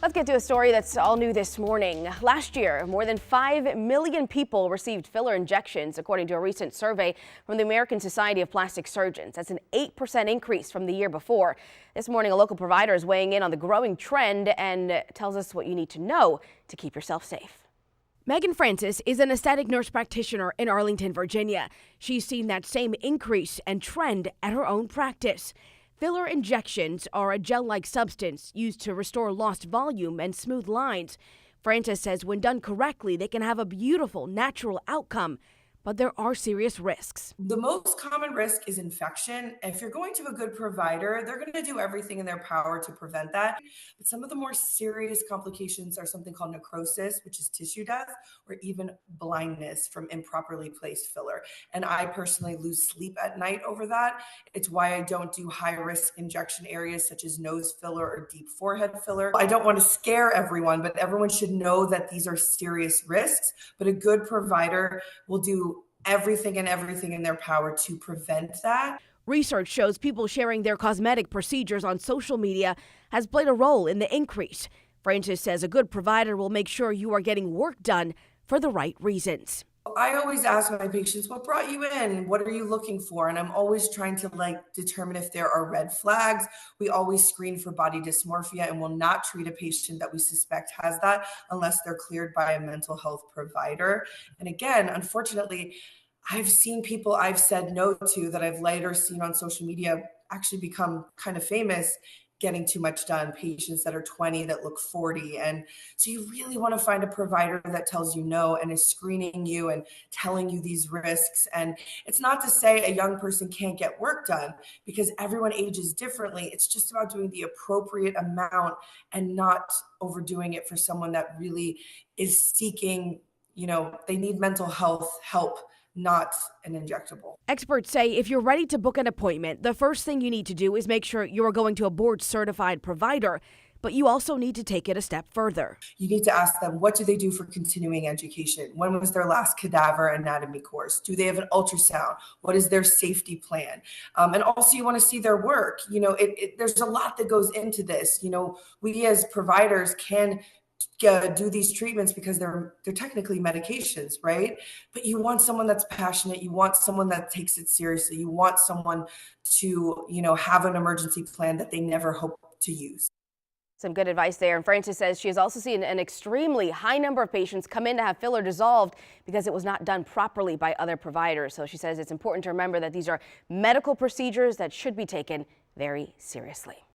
Let's get to a story that's all new this morning. Last year, more than 5 million people received filler injections, according to a recent survey from the American Society of Plastic Surgeons. That's an 8% increase from the year before. This morning, a local provider is weighing in on the growing trend and tells us what you need to know to keep yourself safe. Megan Francis is an aesthetic nurse practitioner in Arlington, Virginia. She's seen that same increase and trend at her own practice. Filler injections are a gel-like substance used to restore lost volume and smooth lines. Francis says when done correctly, they can have a beautiful, natural outcome, but there are serious risks. The most common risk is infection. If you're going to a good provider, they're going to do everything in their power to prevent that. But some of the more serious complications are something called necrosis, which is tissue death, or even blindness from improperly placed filler. And I personally lose sleep at night over that. It's why I don't do high-risk injection areas such as nose filler or deep forehead filler. I don't want to scare everyone, but everyone should know that these are serious risks. But a good provider will do everything in their power to prevent that. Research shows people sharing their cosmetic procedures on social media has played a role in the increase. Francis says a good provider will make sure you are getting work done for the right reasons. I always ask my patients, what brought you in? What are you looking for? And I'm always trying to determine if there are red flags. We always screen for body dysmorphia and will not treat a patient that we suspect has that unless they're cleared by a mental health provider. And again, unfortunately, I've seen people I've said no to that I've later seen on social media actually become kind of famous getting too much done, patients that are 20 that look 40. And so you really want to find a provider that tells you no and is screening you and telling you these risks. And it's not to say a young person can't get work done because everyone ages differently. It's just about doing the appropriate amount and not overdoing it for someone that really is seeking, they need mental health help, not an injectable. Experts say if you're ready to book an appointment, the first thing you need to do is make sure you are going to a board-certified provider, but you also need to take it a step further. You need to ask them, what do they do for continuing education? When was their last cadaver anatomy course? Do they have an ultrasound? What is their safety plan? And also you want to see their work. There's a lot that goes into this. We as providers can do these treatments because they're technically medications, right? But you want someone that's passionate. You want someone that takes it seriously. You want someone to, have an emergency plan that they never hope to use. Some good advice there. And Francis says she has also seen an extremely high number of patients come in to have filler dissolved because it was not done properly by other providers. So she says it's important to remember that these are medical procedures that should be taken very seriously.